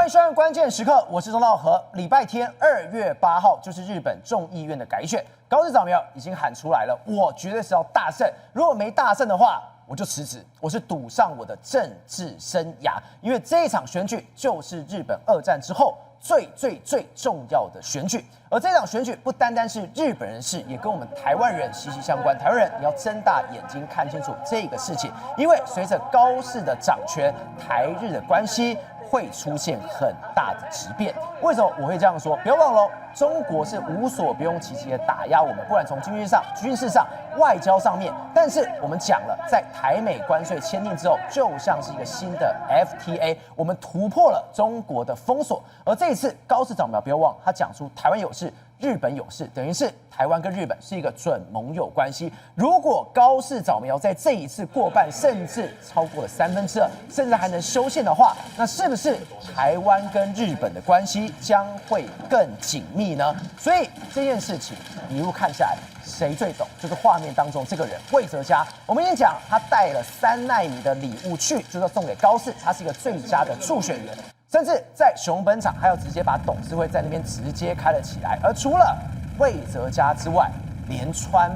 迎收看关键时刻，我是钟道和。礼拜天2月8号就是日本众议院的改选，高市早苗已经喊出来了，我绝对是要大胜，如果没大胜的话，我就辞职，我是赌上我的政治生涯，因为这一场选举就是日本2战之后最重要的选举，而这场选举不单单是日本人事，也跟我们台湾人息息相关。台湾人你要睁大眼睛看清楚这个事情，因为随着高市的掌权，台日的关系会出现很大的质变。为什么我会这样说？不要忘了，中国是无所不用其极的打压我们，不管从军事上、外交上面。但是我们讲了，在台美关税签订之后，就像是一个新的 FTA， 我们突破了中国的封锁。而这一次高市早苗，不要忘，他讲出台湾有事，日本有事，等于是台湾跟日本是一个准盟友关系。如果高市早苗在这一次过半，甚至超过了2/3，甚至还能修宪的话，那是不是台湾跟日本的关系将会更紧密呢？所以这件事情一路看下来，谁最懂？就是画面当中这个人魏哲家。我们已经讲，他带了3奈米的礼物去，就是要送给高市，他是一个最佳的助选员。甚至在熊本场还要直接把董事会在那边直接开了起来。而除了魏哲家之外，连川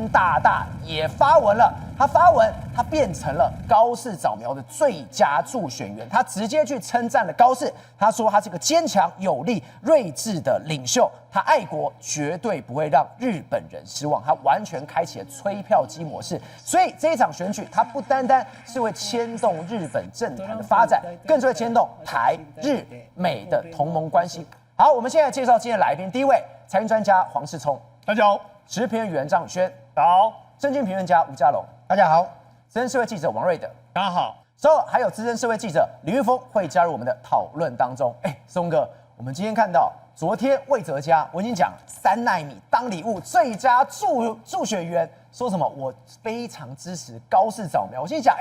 大大也发文了。他发文，他变成了高市早苗的最佳助选员。他直接去称赞了高市，他说他是个坚强、有力、睿智的领袖。他爱国，绝对不会让日本人失望。他完全开启了催票机模式。所以这一场选举，他不单单是会牵动日本政坛的发展，更是会牵动台日美的同盟关系。好，我们现在介绍今天的来宾，第一位财经专家黄世聪，大家好；时事评论员张宇轩，大家好；政经评论家吴家龙，大家好；资深社会记者王瑞德，大家好。之后还有资深社会记者李玉峰会加入我们的讨论当中。松哥，我们今天看到昨天魏哲家，我已经讲3奈米当礼物最佳助选员，说什么我非常支持高市早苗。我心里讲，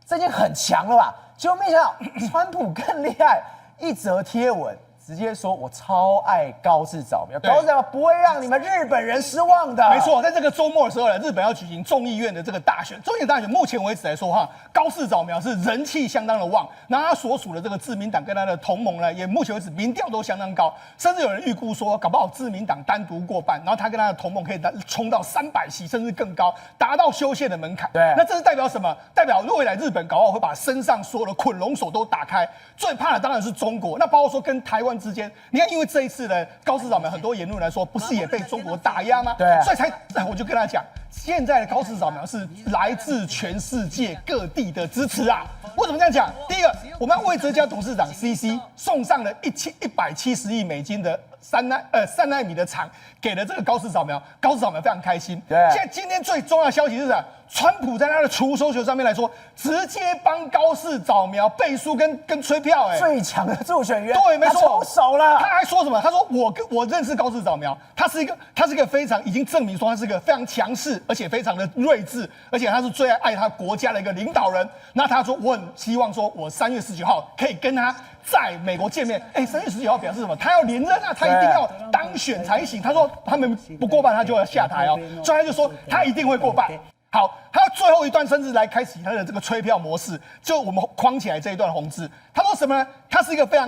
这已经很强了吧？结果没想到川普更厉害，一则贴文直接说我超爱高市早苗，高市早苗不会让你们日本人失望的。没错，在这个周末的时候呢，日本要举行众议院的这个大选。众议院大选目前为止来说哈，高市早苗是人气相当的旺，那他所属的这个自民党跟他的同盟呢，也目前为止民调都相当高，甚至有人预估说，搞不好自民党单独过半，然后他跟他的同盟可以冲到300席，甚至更高，达到修宪的门槛。对，那这是代表什么？代表未来日本搞不好会把身上所有的捆龙锁都打开。最怕的当然是中国，那包括说跟台湾之间，你看，因为这一次呢，高市早苗很多言论来说，不是也被中国打压吗？对，所以我就跟他讲，现在的高市早苗是来自全世界各地的支持啊。为什么这样讲？第一个，我们魏哲家董事长 CC 送上了170亿美金的3奈米的厂给了这个高市早苗，高市早苗非常开心。对，现在今天最重要的消息是什么？川普在他的储收球上面来说，直接帮高市早苗背书跟催票，最强的助选员，对，没错，他出手了。他还说什么？他说我认识高市早苗，他是一个非常已经证明说他是一个非常强势，而且非常的睿智，而且他是最爱他国家的一个领导人。那他说我很希望说，我3月19号可以跟他在美国见面。3月19号表示什么？他要连任啊，他一定要当选才行。他说他们不过半，他就要下台哦。所以他就说他一定会过半。好，他最后一段甚至来开启他的这个催票模式，就我们框起来这一段红字。他说什么呢？他是一个非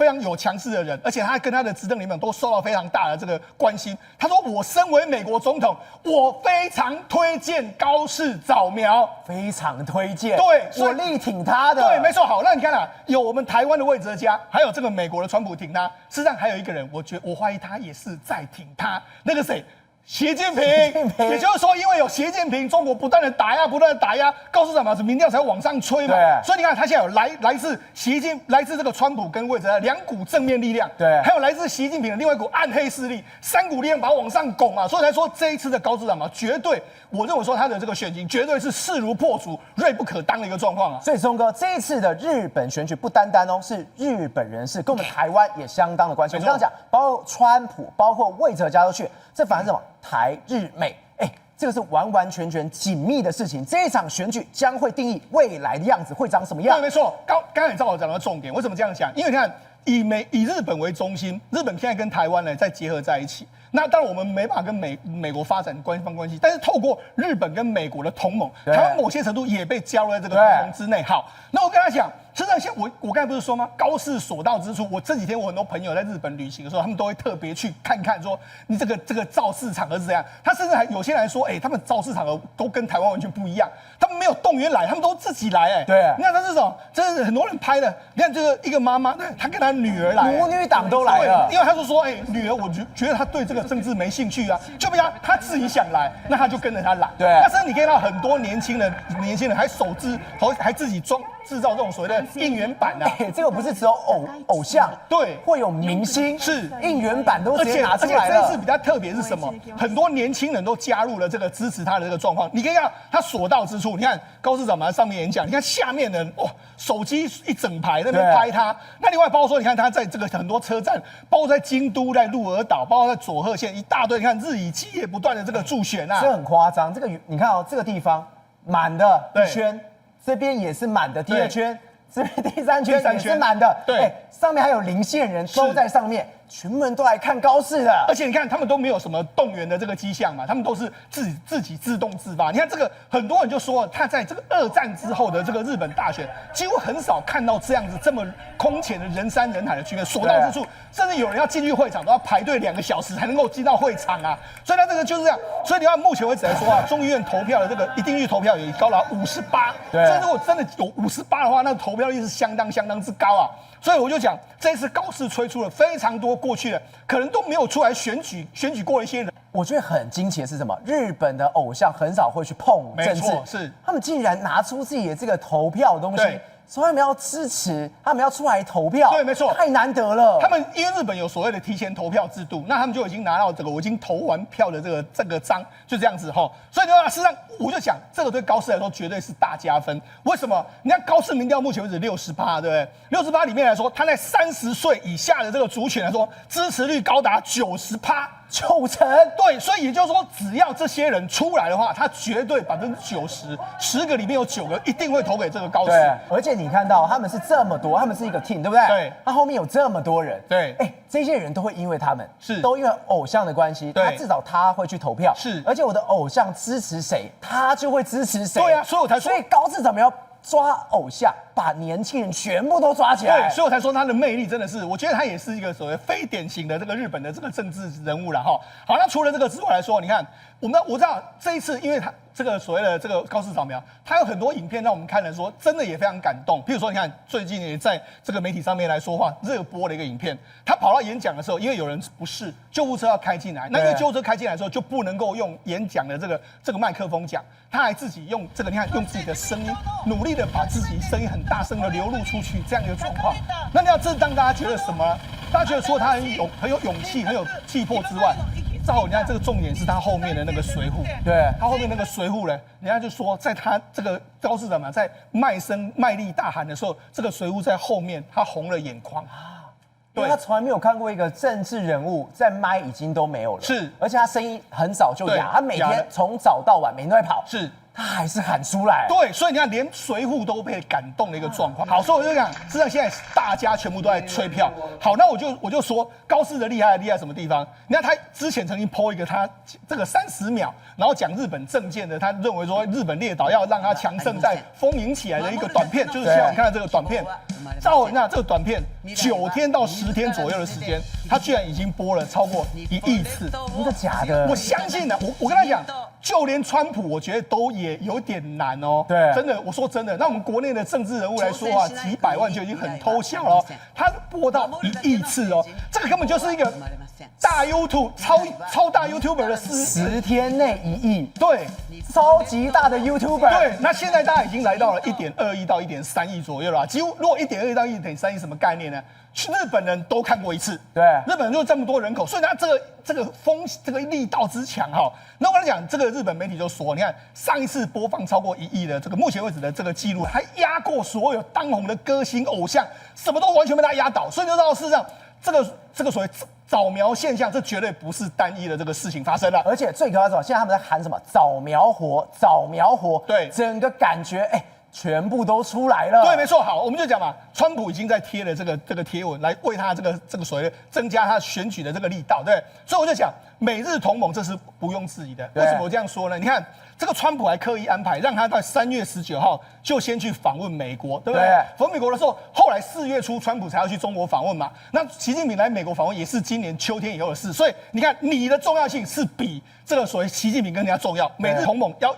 常有强势的人，而且他跟他的执政联盟都受到非常大的这个关心。他说：“我身为美国总统，我非常推荐高市早苗，非常推荐。对，我力挺他的。对，没错。好，那你看啊，有我们台湾的魏哲家，还有这个美国的川普挺他。事实上还有一个人，我怀疑他也是在挺他，那个谁？”习近平，也就是说，因为有习近平，中国不断的打压，高市早苗民调才往上吹嘛。所以你看，他现在有来自这个川普跟魏哲家2股正面力量，对，还有来自习近平的另外一股暗黑势力，3股力量把它往上拱啊。所以才说这一次的高市早苗绝对，我认为说他的这个选情绝对是势如破竹、锐不可当的一个状况啊。所以松哥这一次的日本选举不单单是日本人士，跟我们台湾也相当的关系。我们刚刚讲，包括川普，包括魏哲家都去，这反而是什么？台日美，这个是完全紧密的事情。这一场选举将会定义未来的样子会长什么样。对，没错。刚才你照我讲到重点，为什么这样讲？因为你看，以日本为中心，日本现在跟台湾呢再结合在一起。那当然我们没办法跟美国发展官方关系，但是透过日本跟美国的同盟，台湾某些程度也被加入在这个同盟之内。好，那我跟他讲，实际上，像我刚才不是说吗？高士所到之处，我这几天我很多朋友在日本旅行的时候，他们都会特别去看看，说你这个造势场合是怎样。他甚至还有些人来说，他们造势场合都跟台湾完全不一样，他们没有动员来，他们都自己来，对啊，你看他这种，这是很多人拍的。你看这个一个妈妈，她跟她女儿来，母女党都来了，因为他就说，女儿，我觉得她对这个政治没兴趣啊，就不要她自己想来，那他就跟着她来。对，但是你看到很多年轻人还还自己制造这种所谓的应援版啊，这个不是只有偶像，对，会有明星，是应援版都直接拿出来了。而且这次比较特别是什么？很多年轻人都加入了这个支持他的这个状况。你可以看他所到之处，你看高市长嘛上面演讲，你看下面的人哇，手机一整排在那边拍他。那另外包括说，你看他在这个很多车站，包括在京都、在鹿儿岛，包括在佐贺县一大堆，你看日以继夜不断的这个助选啊，这很夸张。这个你看这个地方满的一圈。这边也是满的，第二圈，这边第三圈也是满的，对，上面还有零线人都在上面，全部人都来看高市的，而且你看他们都没有什么动员的这个迹象嘛，他们都是自己自动自发。你看这个很多人就说，他在这个2战之后的这个日本大选，几乎很少看到这样子这么空前的人山人海的局面，所到之处，甚至有人要进去会场都要排队2个小时才能够进到会场啊。所以他这个就是这样。所以你看目前为止来说啊，众议院投票的这个一定去投票也高达58%，对，所以如果真的有58%的话，那投票率是相当之高啊。所以我就讲，这次高市吹出了非常多过去的可能都没有出来选举过的一些人。我觉得很惊奇的是什么？日本的偶像很少会去碰政治，是他们竟然拿出自己的这个投票的东西。所以他们要支持，他们要出来投票，对，没错，太难得了。他们因为日本有所谓的提前投票制度，那他们就已经拿到这个我已经投完票的这个章，就这样子哈。所以呢，事实上我就讲，这个对高市来说绝对是大加分。为什么？你看高市民调目前为止60%，对不对？60%里面来说，他在30岁以下的这个族群来说，支持率高达90%。90%，对，所以也就是说，只要这些人出来的话，他绝对90%，10个里面有9个一定会投给这个高市。对，而且你看到他们是这么多，他们是一个 team， 对不对？对，他后面有这么多人，对，这些人都会因为他们是都因为偶像的关系，他至少他会去投票，是，而且我的偶像支持谁，他就会支持谁。对啊，所以我才说，所以高市长们要抓偶像，把年轻人全部都抓起来。对，所以我才说他的魅力真的是，我觉得他也是一个所谓非典型的这个日本的这个政治人物了哈。好，那除了这个之外来说，你看，我知道这一次，因为他这个所谓的这个高市扫描，他有很多影片让我们看的说，真的也非常感动。譬如说，你看最近也在这个媒体上面来说话热播的一个影片，他跑到演讲的时候，因为有人不是救护车要开进来，那因为救护车开进来的时候就不能够用演讲的这个麦克风讲，他还自己用这个，你看用自己的声音，努力的把自己声音很大声的流露出去，这样一个状况。那你要这当大家觉得什么？大家觉得说他很有勇气、很有气魄之外，照你看这个重点是他后面的那个随扈，对，他后面那个随扈呢，人家就说在他这个高市长嘛，在卖力大喊的时候，这个随扈在后面他红了眼眶。因为他从来没有看过一个政治人物在麦已经都没有了，是，而且他声音很早就哑，他每天从早到晚每天都在跑，是，他还是喊出来，对，所以你看连随扈都被感动的一个状况。好，所以我就讲，实际上现在大家全部都在吹票。好，那我就说高市的厉害什么地方？你看他之前曾经 po 一个他这个30秒，然后讲日本政见的，他认为说日本列岛要让他强盛再丰盈起来的一个短片，就是现在我们看到这个短片。照那这个短片9天到10天左右的时间，他居然已经播了超过1亿次，真的假的？我相信的，我跟他讲，就连川普，我觉得都也有点难哦。对，真的，我说真的，那我们国内的政治人物来说啊，几百万就已经很偷笑了。他播到1亿次哦，这个根本就是一个大 YouTube 超大 YouTuber 的10天内1亿，对，超级大的 YouTuber。对，那现在大家已经来到了1.2亿到1.3亿左右了，几乎如果1.2亿到1.3亿什么概念呢？日本人都看过一次，对，日本人就这么多人口，所以他这个力道之强哈。那我跟你讲，这个日本媒体就说，你看上一次播放超过1亿的这个目前为止的这个记录，还压过所有当红的歌星偶像，什么都完全被他压倒，所以就知道事实上这个所谓早苗现象，这绝对不是单一的这个事情发生了。而且最可怕的是，现在他们在喊什么早苗活，早苗活，对，整个感觉全部都出来了。对，没错。好，我们就讲嘛，川普已经在贴了这个贴文来为他这个所谓的增加他选举的这个力道，对。所以我就讲，美日同盟这是毋庸置疑的。为什么我这样说呢？你看这个川普还刻意安排让他在3月19号就先去访问美国，对不对？访问美国的时候，后来4月初川普才要去中国访问嘛。那习近平来美国访问也是今年秋天以后的事。所以你看，你的重要性是比这个所谓习近平更加重要，美日同盟要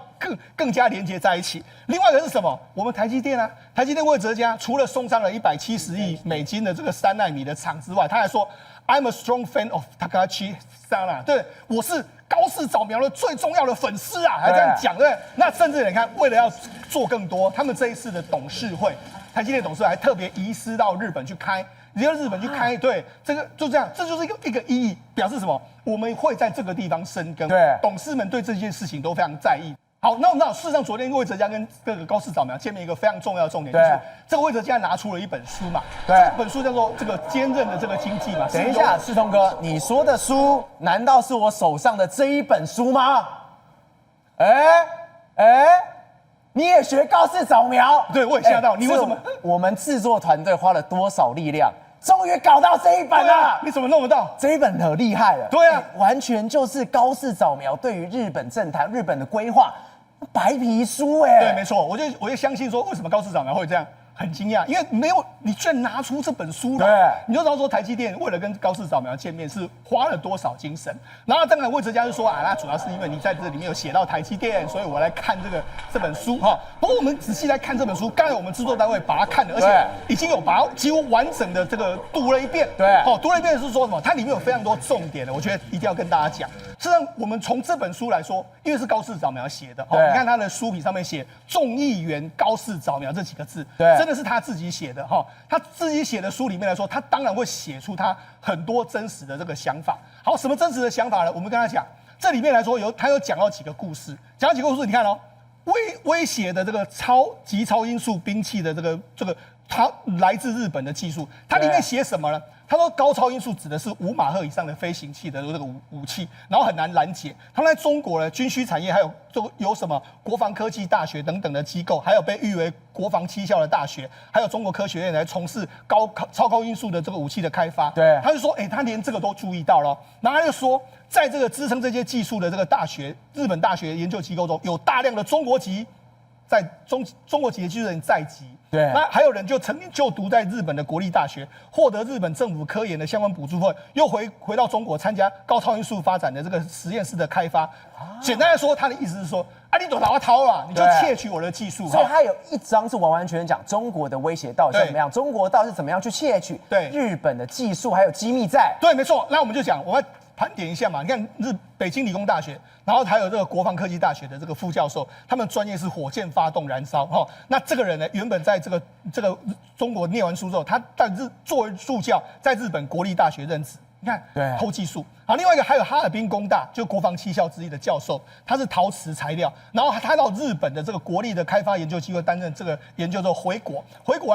更加连接在一起。另外一个是什么？我们台积电啊，台积电魏哲家除了送上了170亿美金的这个3奈米的厂之外，他还说 I'm a strong fan of Takashi Sana， 对，我是高市早苗的最重要的粉丝啊，还这样讲，对不对？那甚至你看，为了要做更多，他们这一次的董事会，台积电董事会还特别移师到日本去开。日本去开，对，这个就这样，这就是一个意义，表示什么？我们会在这个地方深耕，对，董事们对这件事情都非常在意。好，那我们知道，事实上昨天魏哲家跟这个高市早苗见面，一个非常重要的重点就是这个魏哲家拿出了一本书嘛，对，这本书叫做《这个坚韧的这个经济》嘛。等一下，世通哥，你说的书难道是我手上的这一本书吗？你也学高市早苗？对，我也吓到。你为什么？我们制作团队花了多少力量？终于搞到这一本了，你怎么弄得到？这一本可厉害了，对啊，完全就是高市早苗对于日本政坛、日本的规划白皮书对，没错，我就相信说，为什么高市早苗会这样，很惊讶，因为没有你居然拿出这本书来，对，你就知道说台积电为了跟高市早苗见面是花了多少精神。然后当然魏哲家就说啊，那主要是因为你在这里面有写到台积电，所以我来看这本书哈。不过我们仔细来看这本书，刚才我们制作单位把它看了，而且已经有把它几乎完整的这个读了一遍。对，读了一遍是说什么？它里面有非常多重点的，我觉得一定要跟大家讲。实际上，我们从这本书来说，因为是高市早苗写的，你看他的书皮上面写“众议员高市早苗”这几个字，对，真的是他自己写的哈。他自己写的书里面来说，他当然会写出他很多真实的这个想法。好，什么真实的想法呢？我们跟他讲，这里面来说他有讲到几个故事，讲到几个故事，你看哦，威胁的这个极超音速兵器的这个，它来自日本的技术，它里面写什么呢？他说高超音速指的是5马赫以上的飞行器的这个武器，然后很难拦截。他们在中国呢，军需产业还有什么国防科技大学等等的机构，还有被誉为国防七校的大学，还有中国科学院来从事超高音速的这个武器的开发。对，他就说，他连这个都注意到了。然后他就说，在这个支撑这些技术的这个日本大学研究机构中，有大量的中国籍的技术人在籍。对，那还有人就曾经就读在日本的国立大学，获得日本政府科研的相关补助后，又回到中国参加高超音速发展的这个实验室的开发。简单来说，他的意思是说，你都老掏了，你就窃取我的技术。所以他有一章是完完全全讲中国的威胁到底是怎么样，中国到底是怎么样去窃取日本的技术还有机密在。对，没错。那我们就讲，我们盘点一下嘛。你看北京理工大学，然后还有这个国防科技大学的这个副教授，他们专业是火箭发动燃烧哈。那这个人呢，原本在这个中国念完书之后，他作为助教，在日本国立大学任职。你看，偷技术。好，另外一个还有哈尔滨工大，就国防七校之一的教授，他是陶瓷材料，然后他到日本的这个国立的开发研究机构担任这个研究之后回国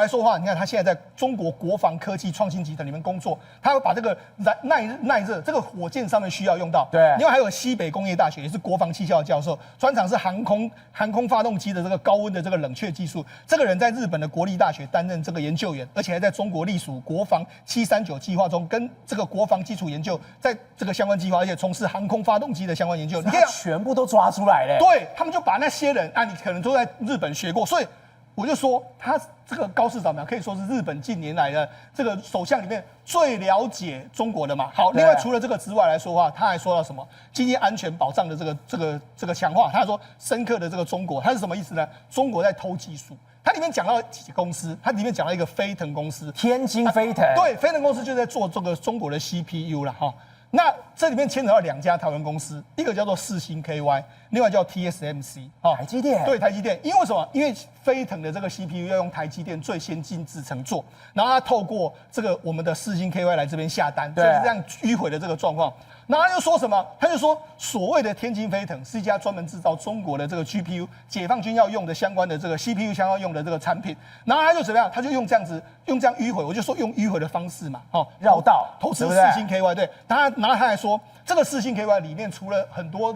来说话，你看他现在在中国国防科技创新集团里面工作，他会把这个耐热这个火箭上面需要用到。对，另外还有西北工业大学也是国防七校的教授，专长是航空发动机的这个高温的这个冷却技术。这个人在日本的国立大学担任这个研究员，而且还在中国隶属国防739计划中跟这个国防基础研究在这个相关计划，而且从事航空发动机的相关研究，你看全部都抓出来了。对，他们就把那些人你可能都在日本学过，所以我就说他这个高市早苗可以说是日本近年来的这个首相里面最了解中国的嘛。好，另外除了这个之外来说的话，他还说到什么经济安全保障的这个强化，他说深刻的这个中国，他是什么意思呢？中国在偷技术。它里面讲到几个公司，它里面讲到一个飞腾公司，天津飞腾。对，飞腾公司就在做这个中国的 CPU 了哈。那这里面牵扯到2家台湾公司，一个叫做世芯 KY， 另外叫 TSMC， 台积电。对，台积电。因为什么？因为飞腾的这个 CPU 要用台积电最先进制程做，然后它透过这个我们的世芯 KY 来这边下单，所以是这样迂回的这个状况。然后他又说什么？他就说所谓的天津飞腾是一家专门制造中国的这个 GPU， 解放军要用的相关的这个 CPU 相关用的这个产品。然后他就怎么样？他就用这样迂回，我就说用迂回的方式嘛，绕道投资世芯 KY， 对。然后他还说说，这个世新 KY 里面除了很多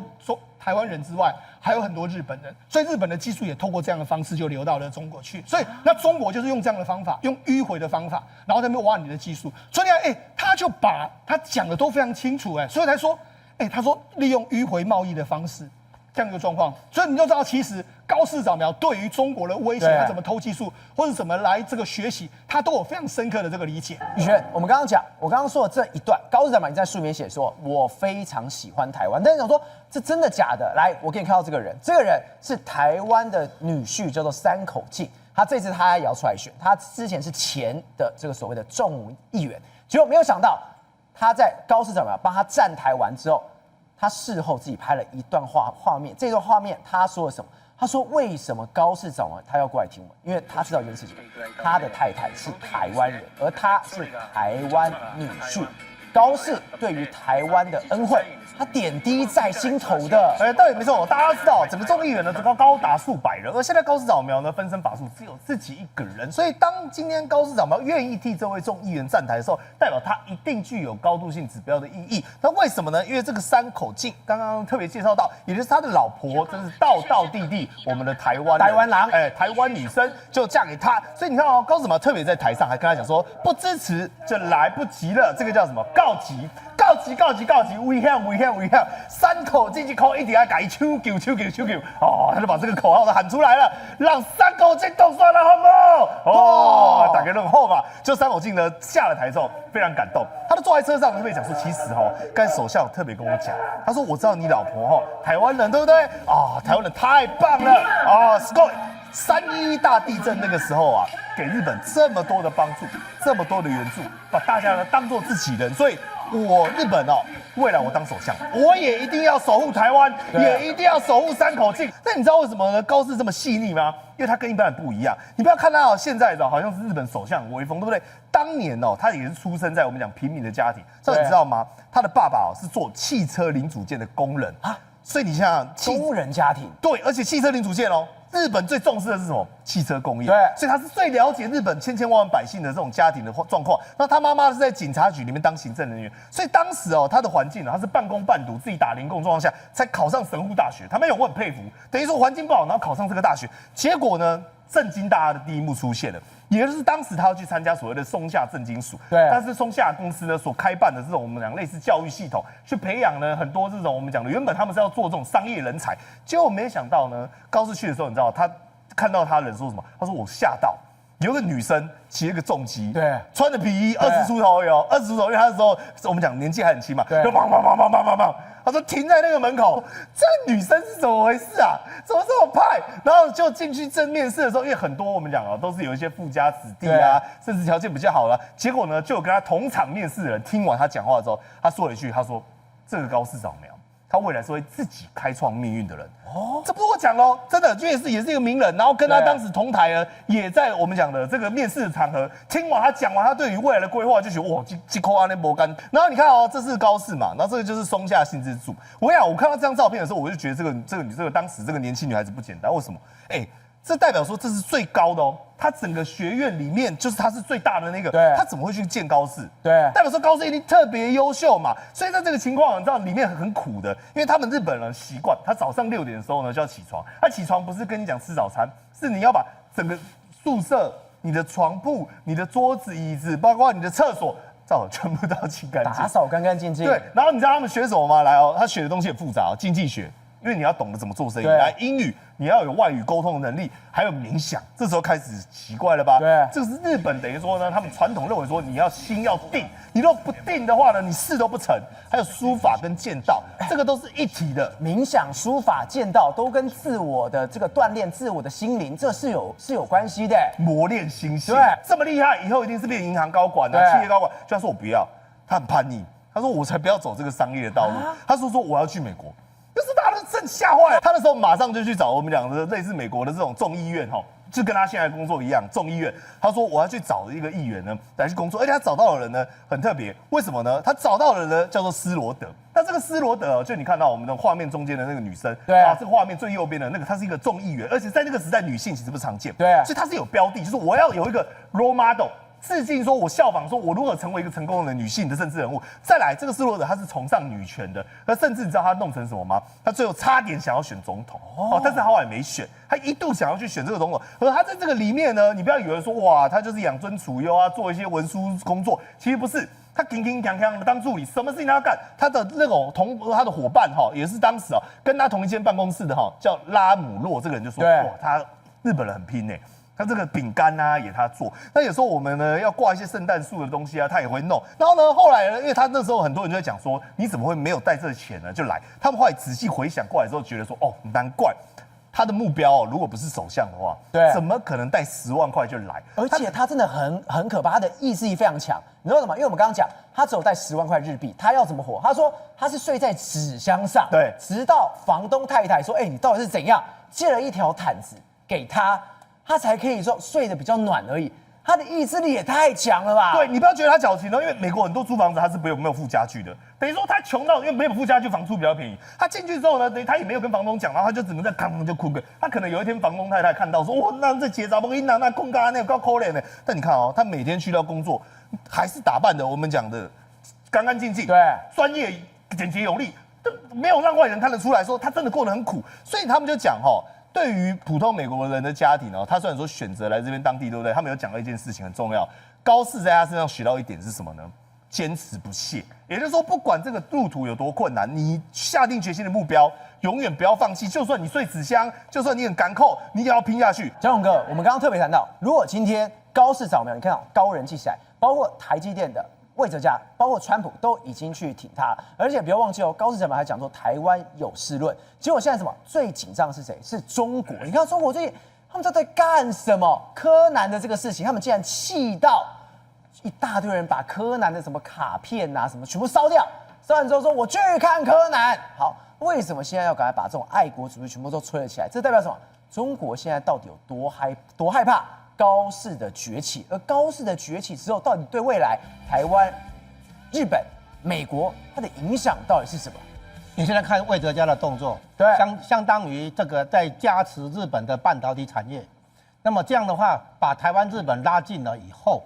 台湾人之外，还有很多日本人，所以日本的技术也透过这样的方式就流到了中国去。所以那中国就是用这样的方法，用迂回的方法，然后在那边挖你的技术。所以你看，他就把他讲的都非常清楚，所以才说，他说利用迂回贸易的方式。这样一个状况，所以你就知道，其实高市早苗对于中国的威胁，他怎么偷技术，或者怎么来这个学习，他都有非常深刻的这个理解。宇轩，我刚刚说的这一段，高市早苗你在书里面写说，我非常喜欢台湾，但是想说这真的假的？来，我给你看到这个人，这个人是台湾的女婿，叫做山口敬，他这次他也要出来选，他之前是前的这个所谓的众议员，结果没有想到他在高市早苗帮他站台完之后。他事后自己拍了一段画面，这段画面他说了什么？他说为什么高市早苗他要过来听我？因为他知道一件事情，他的太太是台湾人，而他是台湾女婿。高市对于台湾的恩惠，他点滴在心头的。倒也没错，大家知道整个众议员呢，这个高达数百人，而现在高市早苗呢分身乏术，只有自己一个人。所以当今天高市早苗愿意替这位众议员站台的时候，代表他一定具有高度性指标的意义。那为什么呢？因为这个山口敬刚刚特别介绍到，也就是他的老婆，真是道地我们的台湾狼，台湾女生就嫁给他。所以你看哦，高市早苗特别在台上还跟他讲说，不支持就来不及了。这个叫什么？告急，危险！山口敬一口一定要改秋球哦，他就把这个口号都喊出来了，让山口敬动算了，好不好？打给任后嘛，就山口敬呢下了台之后非常感动，他就坐在车上特别讲说，其实刚才首相特别跟我讲，他说我知道你老婆台湾人对不对？台湾人太棒了！311大地震那个时候给日本这么多的帮助，这么多的援助，把大家呢当作自己人，所以我日本未来我当首相，我也一定要守护台湾，也一定要守护山口敬。那你知道为什么呢？高市这么细腻吗？因为他跟一般人不一样。你不要看他现在好像是日本首相威风，对不对？当年他也是出生在我们讲平民的家庭，这你知道吗？他的爸爸是做汽车零组件的工人啊，所以你想想，工人家庭，对，而且汽车零组件日本最重视的是什么？汽车工业。对，所以他是最了解日本千万百姓的这种家庭的状况。那他妈妈是在警察局里面当行政人员，所以当时他的环境他是半工半读，自己打零工状况下才考上神户大学。他没有，我很佩服。等于说环境不好，然后考上这个大学，结果呢，震惊大家的第一幕出现了。也就是当时他要去参加所谓的松下政经署，对，但是松下公司呢所开办的这种我们讲类似教育系统，去培养呢很多这种我们讲的原本他们是要做这种商业人才，结果没想到呢，高市去的时候，你知道他看到他的人说什么？他说我吓到，有个女生骑了个重机，对，穿着皮衣，20出头而已，20出头，因为他那时候我们讲年纪还很轻嘛，就砰，他说停在那个门口，这女生是怎么回事啊？怎么这么派？然后就进去正面试的时候，因为很多我们讲都是有一些富家子弟啊，甚至条件比较好的，结果呢，就有跟他同场面试的人听完他讲话之后，他说了一句，他说这个高市早苗，他未来是会自己开创命运的人。这不是我讲喽，真的，也是一个名人，然后跟他当时同台呢，也在我们讲的这个面试的场合，听完他讲完他对于未来的规划，就觉得哇，这扣阿内博干。然后你看这是高市嘛，然后这个就是松下幸之助。我跟你讲，我看到这张照片的时候，我就觉得这个当时这个年轻女孩子不简单，为什么？这代表说这是最高的他整个学院里面就是他是最大的那个，他怎么会去见高市？对，代表说高市一定特别优秀嘛。所以在这个情况，你知道里面很苦的，因为他们日本人习惯，他早上6点的时候呢就要起床，他起床不是跟你讲吃早餐，是你要把整个宿舍、你的床铺、你的桌子、椅子，包括你的厕所，全部都要清干净，打扫干干净净。对，然后你知道他们学什么吗？来他学的东西很复杂经济学。因为你要懂得怎么做生意，来英语你要有外语沟通的能力，还有冥想。这时候开始奇怪了吧？对，这个是日本等于说呢，他们传统认为说你要心要定，你如果不定的话呢，你事都不成。还有书法跟剑道，这个都是一体的。冥想、书法、剑道都跟自我的这个锻炼、自我的心灵，这是有关系的。磨练心性，对，这么厉害，以后一定是变银行高管企业高管。就他说我不要，他很叛逆，他说我才不要走这个商业的道路。他说我要去美国。就是大家都真吓坏了，他那时候马上就去找我们讲的类似美国的这种众议院就跟他现在工作一样，众议院。他说我要去找一个议员呢来去工作，而且他找到的人呢很特别，为什么呢？他找到的人呢叫做斯罗德。那这个斯罗德就你看到我们的画面中间的那个女生，对啊，这个画面最右边的那个，她是一个众议员，而且在那个时代女性其实不常见，对，所以她是有标的，就是我要有一个 role model。致敬说我效仿说我如何成为一个成功的女性的政治人物。再来，这个施罗德他是崇尚女权的，而甚至你知道他弄成什么吗？他最后差点想要选总统但是他后来没选，他一度想要去选这个总统。而他在这个里面呢，你不要以为说哇，他就是养尊处优啊，做一些文书工作，其实不是。他勤勤恳恳的当助理，什么事情他要干。他的那种他的伙伴也是当时跟他同一间办公室的叫拉姆洛这个人就说，哇，他日本人很拼欸。他这个饼干啊也他做，那有时候我们呢要挂一些圣诞树的东西啊，他也会弄。然后呢，后来呢，因为他那时候很多人就在讲说，你怎么会没有带这钱呢就来？他们后来仔细回想过来之后，觉得说，难怪。他的目标如果不是首相的话，对，怎么可能带10万块就来？而且他真的很可怕，他的意志力非常强。你知道什么？因为我们刚刚讲，他只有带10万块日币，他要怎么活？他说他是睡在纸箱上，对，直到房东太太说：“你到底是怎样？”借了一条毯子给他，他才可以说睡得比较暖而已。他的意志力也太强了吧？对，你不要觉得他矫情因为美国很多租房子他是没有附家具的，等于说他穷到因为没有附家具，房租比较便宜。他进去之后呢，等于他也没有跟房东讲，然后他就只能在康就哭个。他可能有一天房东太太看到说，哇，那这结扎不给你拿那空干那高可怜的。但你看他每天去到工作，还是打扮的我们讲的干干净净，对，专业简洁有力，没有让外人看得出来说他真的过得很苦。所以他们就讲对于普通美国人的家庭他虽然说选择来这边当地，对不对？他们有讲到一件事情很重要，高适在他身上学到一点是什么呢？坚持不懈。也就是说，不管这个路途有多困难，你下定决心的目标，永远不要放弃。就算你睡纸箱，就算你很赶扣，你也要拼下去。江宏哥，我们刚刚特别谈到，如果今天高市扫描，你看到高人气起来，包括台积电的魏哲家，包括川普都已经去挺他，而且不要忘记高市扫描还讲说台湾有事论。结果现在什么最紧张的是谁？是中国。你看中国最近他们在干什么？柯南的这个事情，他们竟然气到一大堆人把柯南的什么卡片什么全部烧掉，烧完之后说我去看柯南。好，为什么现在要赶快把这种爱国主义全部都吹了起来？这代表什么？中国现在到底有多害怕高市的崛起？而高市的崛起之后，到底对未来台湾、日本、美国它的影响到底是什么？你现在看魏哲家的动作，对，相当于这个在加持日本的半导体产业。那么这样的话，把台湾、日本拉近了以后，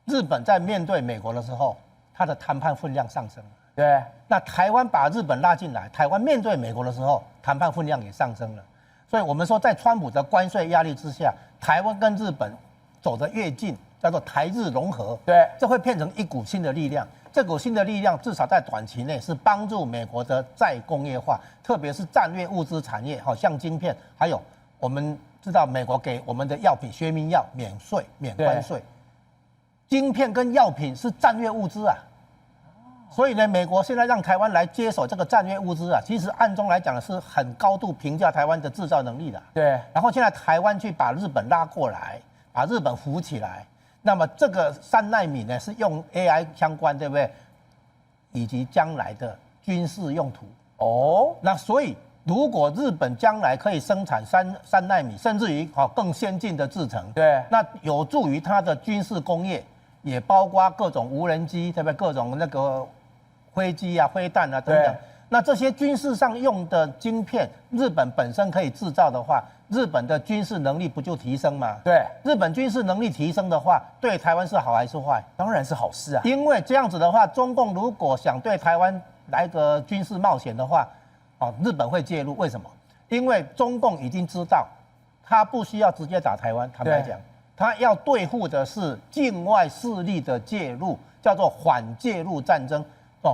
日本在面对美国的时候，它的谈判分量上升了。对，那台湾把日本拉进来，台湾面对美国的时候，谈判分量也上升了。所以我们说，在川普的关税压力之下，台湾跟日本走得越近，叫做台日融合，对，这会变成一股新的力量。这股新的力量至少在短期内是帮助美国的再工业化，特别是战略物资产业，好像晶片，还有我们知道美国给我们的药品学名药免税、免关税，晶片跟药品是战略物资啊。所以呢，美国现在让台湾来接手这个战略物资其实暗中来讲是很高度评价台湾的制造能力的。对，然后现在台湾去把日本拉过来，把日本扶起来。那么这个3奈米呢是用 AI 相关，对不对？以及将来的军事用途。那所以如果日本将来可以生产3奈米，甚至于更先进的制程，对，那有助于它的军事工业，也包括各种无人机，对不对？各种那个飞机飞弹等等。那这些军事上用的晶片，日本本身可以制造的话，日本的军事能力不就提升吗？对，日本军事能力提升的话，对台湾是好还是坏？当然是好事啊。因为这样子的话，中共如果想对台湾来个军事冒险的话，日本会介入。为什么？因为中共已经知道，他不需要直接打台湾，坦白讲，他要对付的是境外势力的介入，叫做反介入战争。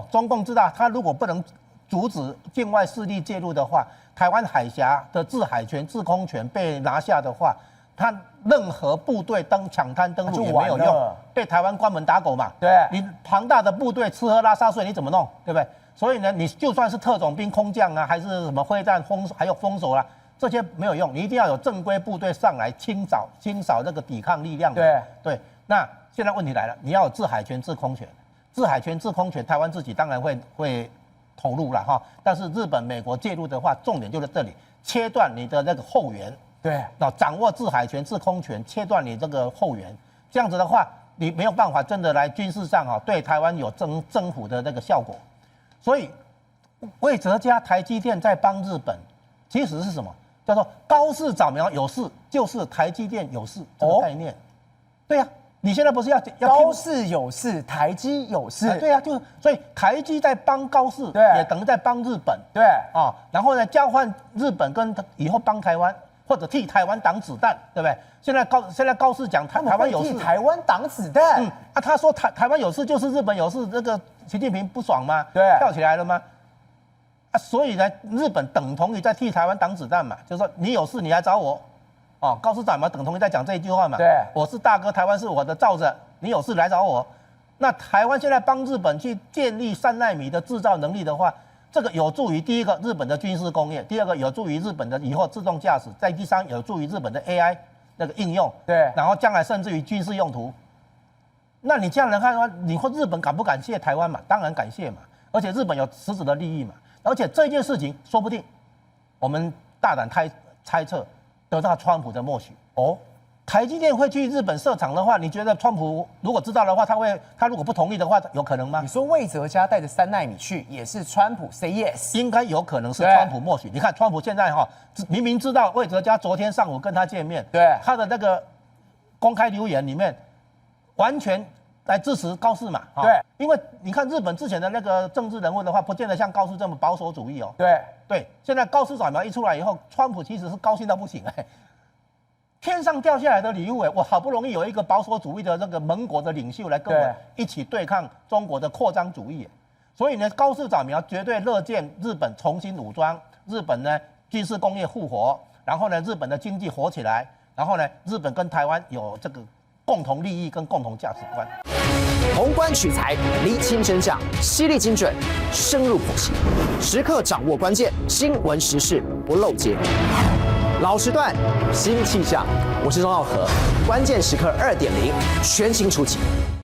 中共知道，他如果不能阻止境外势力介入的话，台湾海峡的制海权、制空权被拿下的话，他任何部队抢滩登陆也没有用，被台湾关门打狗嘛。对，你庞大的部队吃喝拉撒睡，你怎么弄？对不对？所以呢，你就算是特种兵、空降还是什么飞弹还有封锁这些没有用，你一定要有正规部队上来清扫这个抵抗力量。对。那现在问题来了，你要有制海权、制空权。制海权、制空权，台湾自己当然会投入了但是日本、美国介入的话，重点就在这里，切断你的那个后援。对，掌握制海权、制空权，切断你这个后援，这样子的话，你没有办法真的来军事上对台湾有征服的那个效果。所以，魏哲家、台积电在帮日本，其实是什么？叫做高市早苗有事，就是台积电有事这个概念。对呀，你现在不是要高市有事，台积有事，对啊，就是所以台积在帮高市，对也等于在帮日本，对啊，然后呢交换日本跟以后帮台湾，或者替台湾挡子弹，对不对？现在高市讲台湾有事，替台湾挡子弹，他说台湾有事就是日本有事，这个习近平不爽吗？对，跳起来了吗？所以呢，日本等同于在替台湾挡子弹嘛，就是说你有事你来找我，哦，高市长嘛，等同于在讲这一句话嘛。对，我是大哥，台湾是我的罩着，你有事来找我。那台湾现在帮日本去建立3奈米的制造能力的话，这个有助于第一个日本的军事工业，第二个有助于日本的以后自动驾驶，再第三有助于日本的 AI 那个应用，对，然后将来甚至于军事用途。那你这样来看的话，你说日本感不感谢台湾嘛？当然感谢嘛，而且日本有实质的利益嘛，而且这件事情说不定我们大胆猜测得到川普的默许哦。台积电会去日本设厂的话，你觉得川普如果知道的话，他如果不同意的话，有可能吗？你说魏哲家带着3奈米去，也是川普 say yes， 应该有可能是川普默许。你看川普现在明明知道魏哲家昨天上午跟他见面，对他的那个公开留言里面完全来支持高市嘛，对，因为你看日本之前的那个政治人物的话，不见得像高市这么保守主义哦。对，现在高市扫描一出来以后，川普其实是高兴到不行天上掉下来的礼物我好不容易有一个保守主义的这个盟国的领袖来跟我一起对抗中国的扩张主义，所以呢，高市早苗绝对乐见日本重新武装，日本呢军事工业复活，然后呢日本的经济活起来，然后呢日本跟台湾有这个共同利益跟共同价值观。宏观取材，厘清真相，犀利精准，深入剖析，时刻掌握关键，新闻时事不漏接。老时段，新气象，我是钟浩和，关键时刻2.0全新出击。